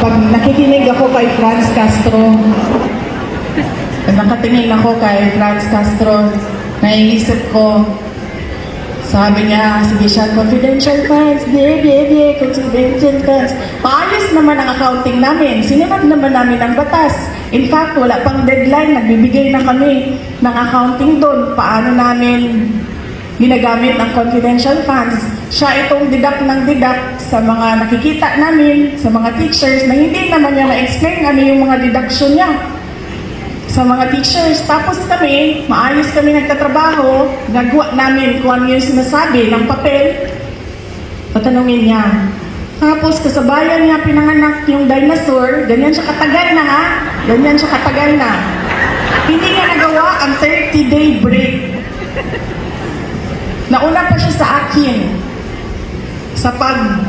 pag nakikinig ako kay Franz Castro, pag nakatingin ako kay Franz Castro, naiisip ko, sabi niya, sige siya, confidential funds, confidential funds. Paayos naman ang accounting namin. Sinunod naman namin ang batas. In fact, wala pang deadline, nagbibigay na kami ng accounting doon. Paano namin ginagamit ang confidential funds. Siya itong deduct ng deduct sa mga nakikita namin, sa mga teachers, na hindi naman niya ma-explain ano yung mga deduction niya sa mga teachers. Tapos kami, maayos kami nagtatrabaho, nagawa namin kung ano yung sinasabi ng papel, patanungin niya. Tapos kasabayan niya pinanganak yung dinosaur, ganyan siya katagal na ha, ganyan siya katagal na. Hindi niya nagawa ang 30-day break. Nauna pa siya sa akin sa pag-lobby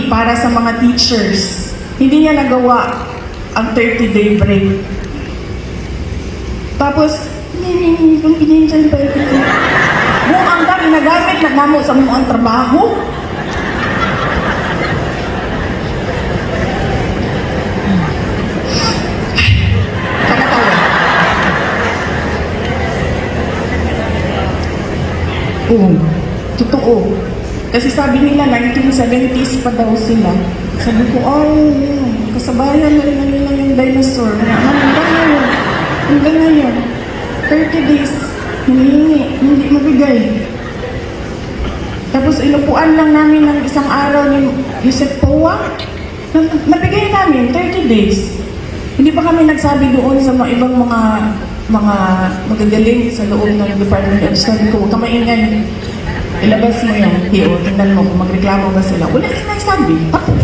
para sa mga teachers. Hindi niya nagawa ang 30-day break. Tapos, kung pinensyal pa ito. Buong ang dami nagamit na namo sa mga trabaho. Kakatawa. Oo, totoo. Kasi sabi nila, 1970s pa daw sila. Sabi ko, kasabayan na rin nila yung dinosaur. Hanggang ngayon, 30 days, hindi mabigay. Tapos inupuan lang namin ng isang araw ni Yusef Powa. Nabigay namin, 30 days. Hindi pa kami nagsabi doon sa mga ibang mga magagaling sa loob ng Department of Study ko, kamaingay. Ilabas mo yan, tingnan mo kung magreklamo ba sila. Wala sila sabi. Tapos,